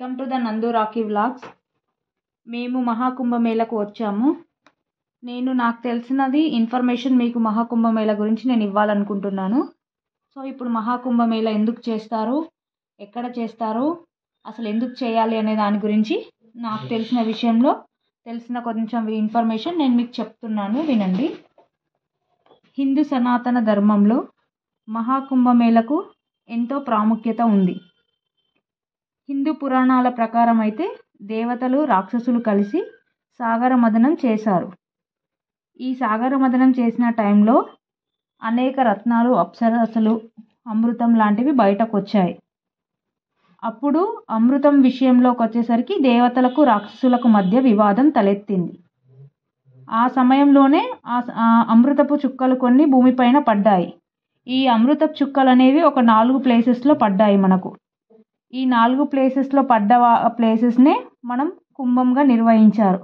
Welcome to the నందు Rocky vlogs. మేము మహాకుంభమేళకు వచ్చాము. నాకు తెలిసినది ఇన్ఫర్మేషన్ మీకు మహాకుంభమేళ గురించి నేను ఇవ్వాలనుకుంటున్నాను. సో ఇప్పుడు మహాకుంభమేళ ఎందుకు చేస్తారు, ఎక్కడ చేస్తారు, అసలు ఎందుకు చేయాలి అనే దాని గురించి నాకు తెలిసిన విషయంలో తెలిసిన కొంచెం ఇన్ఫర్మేషన్ నేను మీకు చెప్తున్నాను, వినండి. హిందూ సనాతన ధర్మంలో మహాకుంభమేళకు ఎంతో ప్రాముఖ్యత ఉంది. హిందూ పురాణాల ప్రకారం అయితే దేవతలు రాక్షసులు కలిసి సాగర మథనం చేశారు. ఈ సాగర మథనం చేసిన టైంలో అనేక రత్నాలు, అప్సరసలు, అమృతం లాంటివి బయటకు వచ్చాయి. అప్పుడు అమృతం విషయంలోకి వచ్చేసరికి దేవతలకు రాక్షసులకు మధ్య వివాదం తలెత్తింది. ఆ సమయంలోనే ఆ అమృతపు చుక్కలు కొన్ని భూమిపైన పడ్డాయి. ఈ అమృతపు చుక్కలు అనేవి ఒక 4 ప్లేసెస్లో పడ్డాయి మనకు. ఈ 4 ప్లేసెస్లో పడ్డ ప్లేసెస్నే మనం కుంభంగా నిర్వహించారు.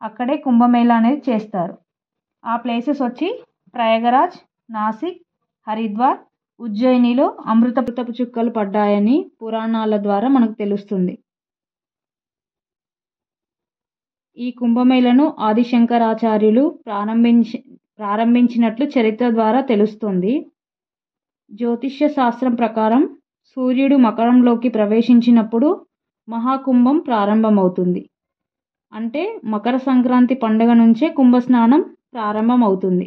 అక్కడే కుంభమేళ అనేది చేస్తారు. ఆ ప్లేసెస్ వచ్చి ప్రయాగరాజ్, నాసిక్, హరిద్వార్, ఉజ్జయినిలో అమృతపు చుక్కలు పడ్డాయని పురాణాల ద్వారా మనకు తెలుస్తుంది. ఈ కుంభమేళను ఆదిశంకరాచార్యులు ప్రారంభించినట్లు చరిత్ర ద్వారా తెలుస్తుంది. జ్యోతిష్య శాస్త్రం ప్రకారం సూర్యుడు మకరంలోకి ప్రవేశించినప్పుడు మహాకుంభం ప్రారంభమవుతుంది. అంటే మకర సంక్రాంతి పండుగ నుంచే కుంభస్నానం ప్రారంభమవుతుంది.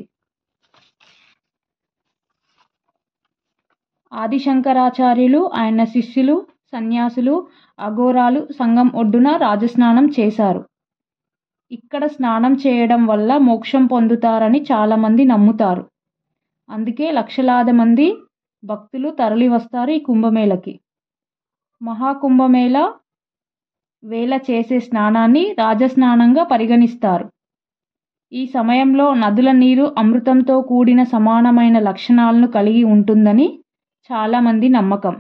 ఆదిశంకరాచార్యులు, ఆయన శిష్యులు, సన్యాసులు, అఘోరాలు సంగం ఒడ్డున రాజస్నానం చేశారు. ఇక్కడ స్నానం చేయడం వల్ల మోక్షం పొందుతారని చాలామంది నమ్ముతారు. అందుకే లక్షలాది మంది భక్తులు తరలి వస్తారు ఈ కుంభమేళకి. మహాకుంభమేళ వేళ చేసే స్నానాన్ని రాజస్నానంగా పరిగణిస్తారు. ఈ సమయంలో నదుల నీరు అమృతంతో కూడిన సమానమైన లక్షణాలను కలిగి ఉంటుందని చాలామంది నమ్మకం.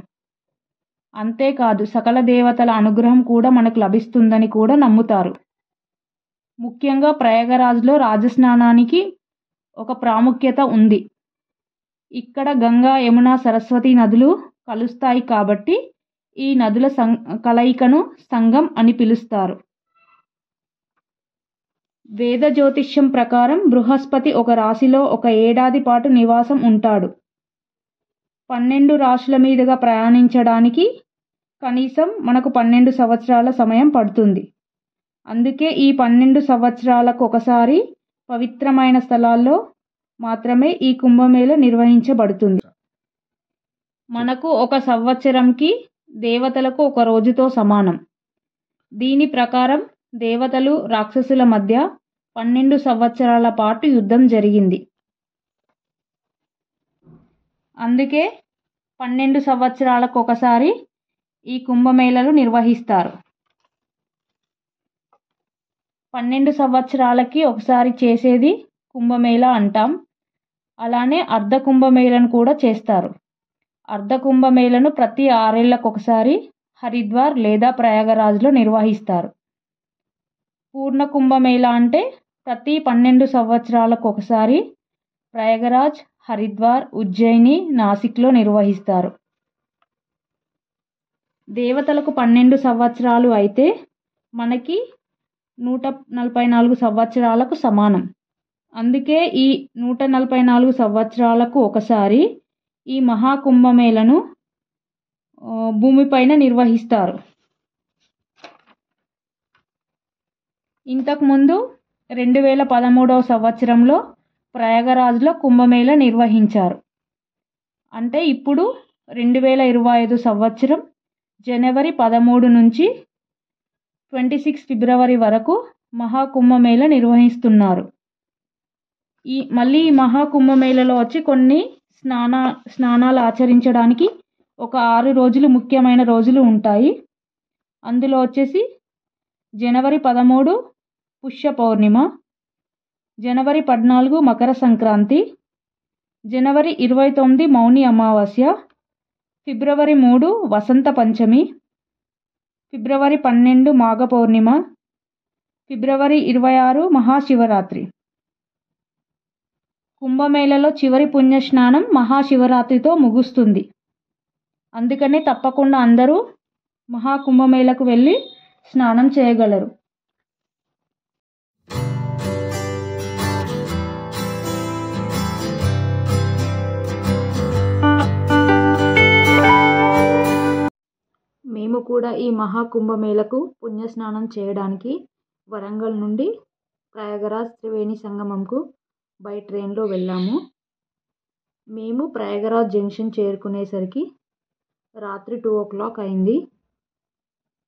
అంతేకాదు సకల దేవతల అనుగ్రహం కూడా మనకు లభిస్తుందని కూడా నమ్ముతారు. ముఖ్యంగా ప్రయాగరాజ్లో రాజస్నానానికి ఒక ప్రాముఖ్యత ఉంది. ఇక్కడ గంగా, యమున, సరస్వతి నదులు కలుస్తాయి కాబట్టి ఈ నదుల కలయికను సంగం అని పిలుస్తారు. వేద జ్యోతిష్యం ప్రకారం బృహస్పతి ఒక రాశిలో ఒక ఏడాది పాటు నివాసం ఉంటాడు. 12 రాశుల మీదుగా ప్రయాణించడానికి కనీసం మనకు 12 సంవత్సరాల సమయం పడుతుంది. అందుకే ఈ 12 సంవత్సరాలకు ఒకసారి పవిత్రమైన స్థలాల్లో మాత్రమే ఈ కుంభమేళ నిర్వహించబడుతుంది. మనకు ఒక సంవత్సరంకి దేవతలకు ఒక రోజుతో సమానం. దీని ప్రకారం దేవతలు రాక్షసుల మధ్య 12 సంవత్సరాల పాటు యుద్ధం జరిగింది. అందుకే 12 సంవత్సరాలకు ఒకసారి ఈ కుంభమేళలు నిర్వహిస్తారు. 12 సంవత్సరాలకి ఒకసారి చేసేది కుంభమేళ అంటాం. అలానే అర్ధ కుంభమేళను కూడా చేస్తారు. అర్ధ కుంభమేళను ప్రతి 6 ఏళ్లకు ఒకసారి హరిద్వార్ లేదా ప్రయాగరాజ్లో నిర్వహిస్తారు. పూర్ణ కుంభమేళ అంటే ప్రతి 12 సంవత్సరాలకు ఒకసారి ప్రయాగరాజ్, హరిద్వార్, ఉజ్జయిని, నాసిక్లో నిర్వహిస్తారు. దేవతలకు 12 సంవత్సరాలు అయితే మనకి 144 సంవత్సరాలకు సమానం. అందుకే ఈ 144 సంవత్సరాలకు ఒకసారి ఈ మహాకుంభమేళను భూమిపైన నిర్వహిస్తారు. ఇంతకుముందు 2013వ సంవత్సరంలో ప్రయాగరాజ్లో కుంభమేళ నిర్వహించారు. అంటే ఇప్పుడు 2025 సంవత్సరం జనవరి 13 నుంచి 26 ఫిబ్రవరి వరకు మహాకుంభమేళ నిర్వహిస్తున్నారు. మళ్ళీ ఈ మహాకుంభమేళలో వచ్చి కొన్ని స్నానాలు ఆచరించడానికి ఒక 6 రోజులు ముఖ్యమైన రోజులు ఉంటాయి. అందులో వచ్చేసి జనవరి 13 పుష్య పౌర్ణిమ, జనవరి 14 మకర సంక్రాంతి, జనవరి 29 మౌని అమావాస్య, ఫిబ్రవరి 3 వసంత పంచమి, ఫిబ్రవరి 12 మాఘ పౌర్ణిమ, ఫిబ్రవరి 26 మహాశివరాత్రి. కుంభమేళలో చివరి పుణ్యస్నానం మహాశివరాత్రితో ముగుస్తుంది. అందుకనే తప్పకుండా అందరూ మహాకుంభమేళకు వెళ్ళి స్నానం చేయగలరు. మేము కూడా ఈ మహాకుంభమేళకు పుణ్యస్నానం చేయడానికి వరంగల్ నుండి ప్రయాగరాజ్ త్రివేణి సంగమంకు బై ట్రైన్లో వెళ్ళాము. మేము ప్రయాగరాజ్ జంక్షన్ చేరుకునేసరికి రాత్రి 2 o'clock అయింది.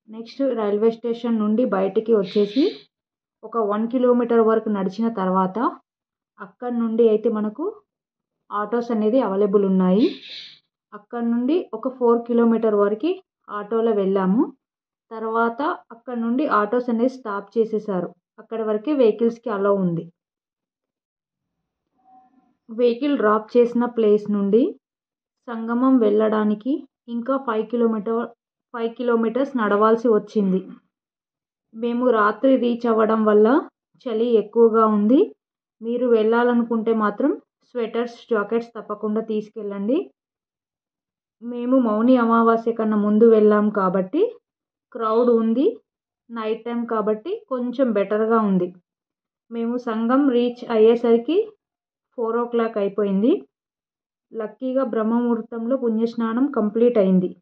నెక్స్ట్ రైల్వే స్టేషన్ నుండి బయటికి వచ్చేసి ఒక 1 kilometer వరకు నడిచిన తర్వాత అక్కడి నుండి అయితే మనకు ఆటోస్ అనేది అవైలబుల్ ఉన్నాయి. అక్కడ నుండి ఒక 4 kilometer వరకు ఆటోలో వెళ్ళాము. తర్వాత అక్కడ నుండి ఆటోస్ అనేది స్టాప్ చేసేసారు. అక్కడి వరకే వెహికల్స్కి అలౌ ఉంది. వెహికల్ డ్రాప్ చేసిన ప్లేస్ నుండి సంగమం వెళ్ళడానికి ఇంకా 5 kilometers నడవాల్సి వచ్చింది. మేము రాత్రి రీచ్ అవ్వడం వల్ల చలి ఎక్కువగా ఉంది. మీరు వెళ్ళాలనుకుంటే మాత్రం స్వెటర్స్, జాకెట్స్ తప్పకుండా తీసుకెళ్ళండి. మేము మౌని అమావాస్య కన్నా ముందు వెళ్ళాం కాబట్టి క్రౌడ్ ఉంది. నైట్ టైం కాబట్టి కొంచెం బెటర్గా ఉంది. మేము సంగం రీచ్ అయ్యేసరికి 4 o'clock అయిపోయింది. లక్కీగా బ్రహ్మముహూర్తంలో పుణ్యస్నానం కంప్లీట్ అయింది.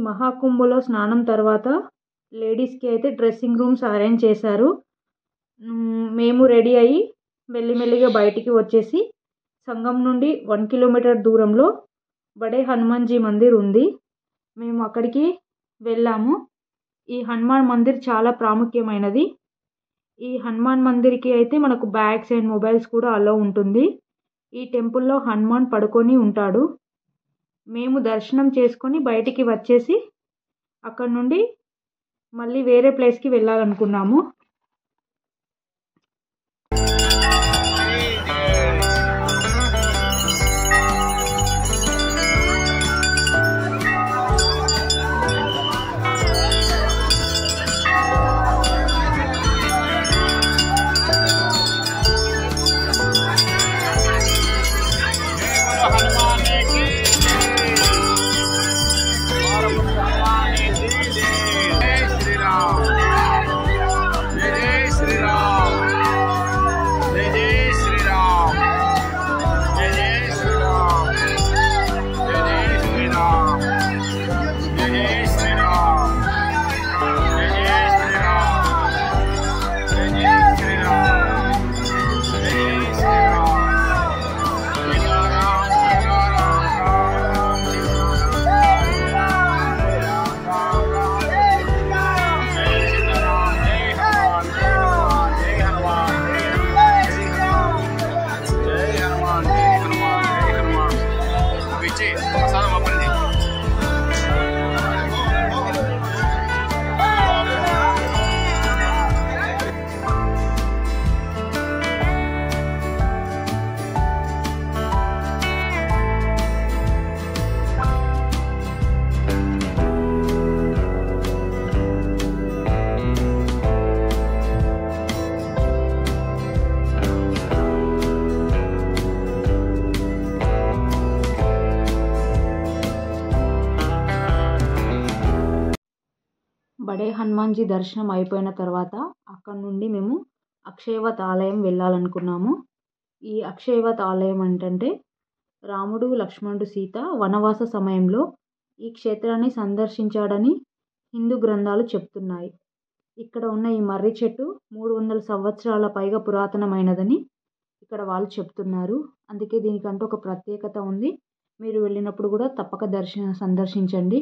మహాకుంభలో స్నానం తర్వాత లేడీస్కి అయితే డ్రెస్సింగ్ రూమ్స్ అరేంజ్ చేశారు. మేము రెడీ అయ్యి మెల్లిమెల్లిగా బయటికి వచ్చేసి సంగం నుండి 1 kilometer దూరంలో బడే హనుమాన్జీ మందిర్ ఉంది. మేము అక్కడికి వెళ్ళాము. ఈ హనుమాన్ మందిర్ చాలా ప్రాముఖ్యమైనది. ఈ హనుమాన్ మందిర్కి అయితే మనకు బ్యాగ్స్ అండ్ మొబైల్స్ కూడా అలో ఉంటుంది. ఈ టెంపుల్లో హనుమాన్ పడుకొని ఉంటాడు. మేము దర్శనం చేసుకొని బయటికి వచ్చేసి అక్కడ నుండి మళ్ళీ వేరే ప్లేస్కి వెళ్ళాలనుకున్నాము. జై శ్రీరామ్. బడే హనుమాన్జీ దర్శనం అయిపోయిన తర్వాత అక్కడ నుండి మేము అక్షయవత్ ఆలయం వెళ్ళాలనుకున్నాము. ఈ అక్షయవత్ ఆలయం ఏంటంటే రాముడు, లక్ష్మణుడు, సీత వనవాస సమయంలో ఈ క్షేత్రాన్ని సందర్శించాడని హిందూ గ్రంథాలు చెప్తున్నాయి. ఇక్కడ ఉన్న ఈ మర్రి చెట్టు 300 సంవత్సరాల పైగా పురాతనమైనదని ఇక్కడ వాళ్ళు చెప్తున్నారు. అందుకే దీనికంటూ ఒక ప్రత్యేకత ఉంది. మీరు వెళ్ళినప్పుడు కూడా తప్పక సందర్శించండి.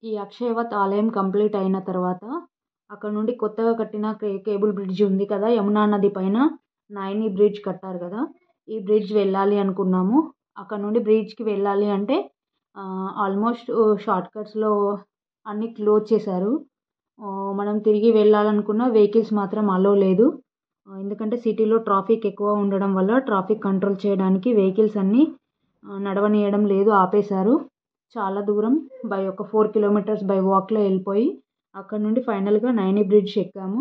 ఈ అక్షయవత్ ఆలయం కంప్లీట్ అయిన తర్వాత అక్కడ నుండి కొత్తగా కట్టిన కేబుల్ బ్రిడ్జ్ ఉంది కదా, యమునా నది పైన నైని బ్రిడ్జ్ కట్టారు కదా, ఈ బ్రిడ్జ్ వెళ్ళాలి అనుకున్నాము. అక్కడ నుండి బ్రిడ్జ్కి వెళ్ళాలి అంటే ఆల్మోస్ట్ షార్ట్కట్స్లో అన్నీ క్లోజ్ చేశారు. మనం తిరిగి వెళ్ళాలనుకున్న వెహికల్స్ మాత్రం అలో లేదు. ఎందుకంటే సిటీలో ట్రాఫిక్ ఎక్కువ ఉండడం వల్ల ట్రాఫిక్ కంట్రోల్ చేయడానికి వెహికల్స్ అన్నీ నడవనీయడం లేదు, ఆపేశారు. చాలా దూరం ఒక 4 కిలోమీటర్స్ బై వాక్లో వెళ్ళిపోయి అక్కడ నుండి ఫైనల్గా నైని బ్రిడ్జ్ ఎక్కాము.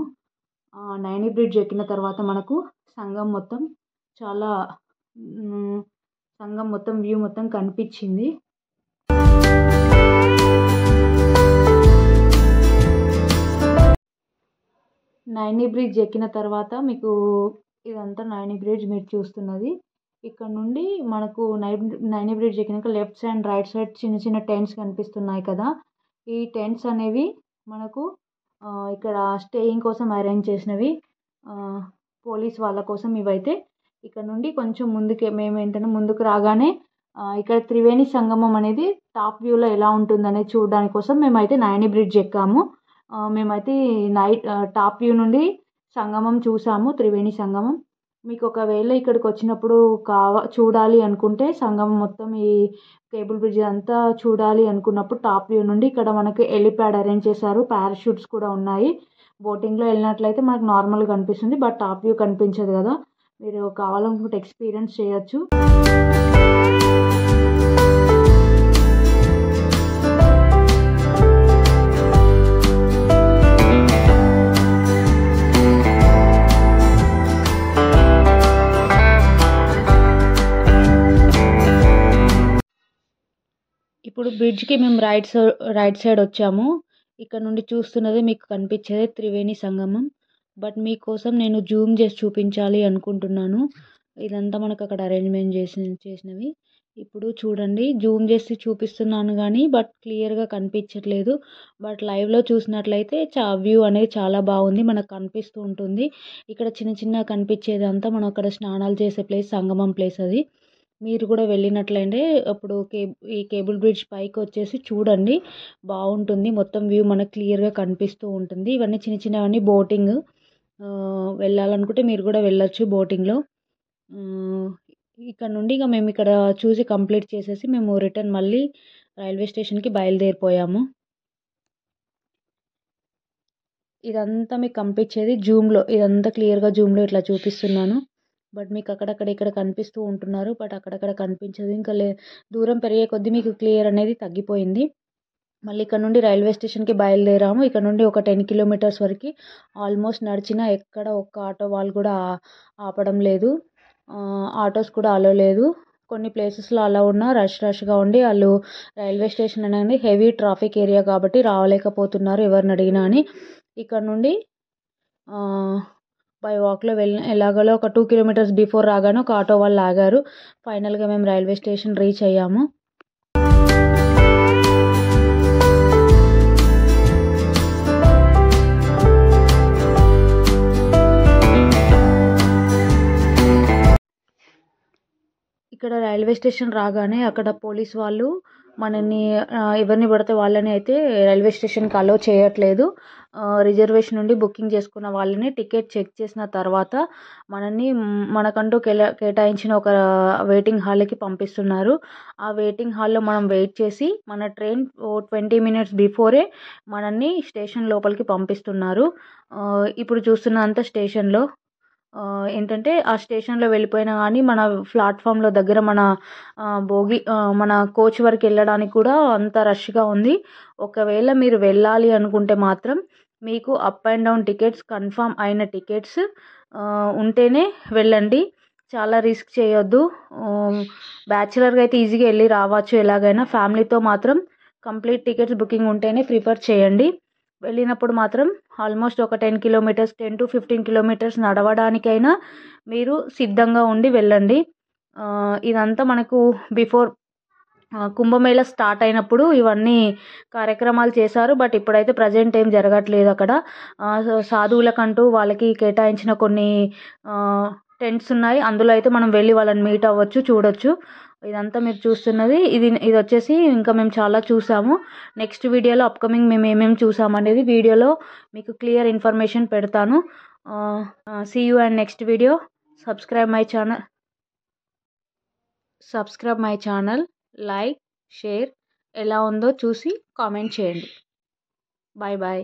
నైని బ్రిడ్జ్ ఎక్కిన తర్వాత మనకు సంగం మొత్తం వ్యూ మొత్తం కనిపించింది. నైని బ్రిడ్జ్ ఎక్కిన తర్వాత మీకు ఇదంతా నైని బ్రిడ్జ్ మీరు చూస్తున్నది. ఇక్కడ నుండి మనకు నైని బ్రిడ్జ్ ఎక్కినాక లెఫ్ట్ సైడ్ రైట్ సైడ్ చిన్న చిన్న టెంట్స్ కనిపిస్తున్నాయి కదా, ఈ టెంట్స్ అనేవి మనకు ఇక్కడ స్టేయింగ్ కోసం అరేంజ్ చేసినవి, పోలీస్ వాళ్ళ కోసం ఇవైతే. ఇక్కడ నుండి కొంచెం మేము ఏంటంటే ముందుకు రాగానే ఇక్కడ త్రివేణి సంగమం అనేది టాప్ వ్యూలో ఎలా ఉంటుందనేది చూడడానికి కోసం మేమైతే నైని బ్రిడ్జ్ ఎక్కాము. మేమైతే టాప్ వ్యూ నుండి సంగమం చూసాము, త్రివేణి సంగమం. మీకు ఒకవేళ ఇక్కడికి వచ్చినప్పుడు చూడాలి అనుకుంటే సంగమం మొత్తం ఈ కేబుల్ బ్రిడ్జ్ అంతా చూడాలి అనుకున్నప్పుడు టాప్ వ్యూ నుండి ఇక్కడ మనకి హెలిప్యాడ్ అరేంజ్ చేశారు, పారాషూట్స్ కూడా ఉన్నాయి. బోటింగ్లో వెళ్ళినట్లయితే మనకు నార్మల్గా కనిపిస్తుంది, బట్ టాప్ వ్యూ కనిపించదు కదా, మీరు కావాలనుకుంటే ఎక్స్పీరియన్స్ చేయొచ్చు. ఇప్పుడు బ్రిడ్జ్కి మేము రైట్ సైడ్ వచ్చాము. ఇక్కడ నుండి చూస్తున్నది మీకు కనిపించేది త్రివేణి సంగమం. బట్ మీకోసం నేను జూమ్ చేసి చూపించాలి అనుకుంటున్నాను. ఇదంతా మనకు అక్కడ అరేంజ్మెంట్ చేసినవి. ఇప్పుడు చూడండి, జూమ్ చేసి చూపిస్తున్నాను కానీ బట్ క్లియర్గా కనిపించట్లేదు. బట్ లైవ్లో చూసినట్లయితే వ్యూ అనేది చాలా బాగుంది, మనకు కనిపిస్తూ ఉంటుంది. ఇక్కడ చిన్న చిన్న కనిపించేదంతా మనం అక్కడ స్నానాలు చేసే ప్లేస్, సంగమం ప్లేస్ అది. మీరు కూడా వెళ్ళినట్లయితే అప్పుడు ఈ కేబుల్ బ్రిడ్జ్ పైకి వచ్చేసి చూడండి, బాగుంటుంది. మొత్తం వ్యూ మనకు క్లియర్గా కనిపిస్తూ ఉంటుంది. ఇవన్నీ చిన్న చిన్నవన్నీ బోటింగ్, వెళ్ళాలనుకుంటే మీరు కూడా వెళ్ళొచ్చు బోటింగ్లో. ఇక్కడ నుండి ఇక మేము ఇక్కడ చూసి కంప్లీట్ చేసేసి మేము రిటర్న్ మళ్ళీ రైల్వే స్టేషన్కి బయలుదేరిపోయాము. ఇదంతా మీకు కనిపించేది జూమ్లో, ఇదంతా క్లియర్గా జూమ్లో ఇట్లా చూపిస్తున్నాను. బట్ మీకు అక్కడక్కడ ఇక్కడ కనిపిస్తూ ఉంటున్నారు, బట్ అక్కడక్కడ కనిపించదు. ఇంకా దూరం పెరిగే కొద్దీ మీకు క్లియర్ అనేది తగ్గిపోయింది. మళ్ళీ ఇక్కడ నుండి రైల్వే స్టేషన్కి బయలుదేరాము. ఇక్కడ నుండి ఒక 10 కిలోమీటర్స్ వరకు ఆల్మోస్ట్ నడిచినా ఎక్కడ ఒక్క ఆటో వాళ్ళు కూడా ఆపడం లేదు, ఆటోస్ కూడా అలో లేదు. కొన్ని ప్లేసెస్లో అలా ఉన్నా రష్గా ఉండి వాళ్ళు రైల్వే స్టేషన్ అనేది హెవీ ట్రాఫిక్ ఏరియా కాబట్టి రాలేకపోతున్నారు ఎవరిని అడిగినా అని. ఇక్కడ నుండి బై వాక్లో ఎలాగోలో ఒక 2 కిలోమీటర్స్ బిఫోర్ రాగానే ఒక ఆటో వాళ్ళు ఆగారు. ఫైనల్గా మేము రైల్వే స్టేషన్ రీచ్ అయ్యాము. ఇక్కడ రైల్వే స్టేషన్ రాగానే అక్కడ పోలీస్ వాళ్ళు మనల్ని ఎవరిని పడితే వాళ్ళని అయితే రైల్వే స్టేషన్కి అలో చేయట్లేదు. రిజర్వేషన్ నుండి బుకింగ్ చేసుకున్న వాళ్ళని టికెట్ చెక్ చేసిన తర్వాత మనకంటూ కేటాయించిన ఒక వెయిటింగ్ హాల్కి పంపిస్తున్నారు. ఆ వెయిటింగ్ హాల్లో మనం వెయిట్ చేసి మన ట్రైన్ 20 మినిట్స్ బిఫోరే మనల్ని స్టేషన్ లోపలికి పంపిస్తున్నారు. ఇప్పుడు చూస్తున్నంత స్టేషన్లో ఏంటంటే ఆ స్టేషన్లో వెళ్ళిపోయినా కానీ మన ప్లాట్ఫామ్లో దగ్గర మన కోచ్ వరకు వెళ్ళడానికి కూడా అంత రష్గా ఉంది. ఒకవేళ మీరు వెళ్ళాలి అనుకుంటే మాత్రం మీకు up and down tickets confirm అయిన టికెట్స్ ఉంటేనే వెళ్ళండి. చాలా రిస్క్ చేయొద్దు. బ్యాచిలర్గా అయితే ఈజీగా వెళ్ళి రావచ్చు ఎలాగైనా. ఫ్యామిలీతో మాత్రం కంప్లీట్ టికెట్స్ బుకింగ్ ఉంటేనే ప్రిఫర్ చేయండి. వెళ్ళినప్పుడు మాత్రం ఆల్మోస్ట్ ఒక 10 to 15 కిలోమీటర్స్ నడవడానికైనా మీరు సిద్ధంగా ఉండి వెళ్ళండి. ఇదంతా మనకు బిఫోర్ కుంభమేళ స్టార్ట్ అయినప్పుడు ఇవన్నీ కార్యక్రమాలు చేశారు. బట్ ఇప్పుడైతే ప్రజెంట్ ఏం జరగట్లేదు అక్కడ. సాధువులకంటూ వాళ్ళకి కేటాయించిన కొన్ని టెంట్స్ ఉన్నాయి. అందులో అయితే మనం వెళ్ళి వాళ్ళని మీట్ అవ్వచ్చు, చూడొచ్చు. ఇదంతా మీరు చూస్తున్నది ఇది వచ్చేసి ఇంకా మేము చాలా చూసాము. నెక్స్ట్ వీడియోలో అప్కమింగ్ మేము ఏమేమి చూసామనేది వీడియోలో మీకు క్లియర్ ఇన్ఫర్మేషన్ పెడతాను. See you and next video. Subscribe my channel, like, share, ఎలా ఉందో చూసి కామెంట్ చేయండి. Bye bye.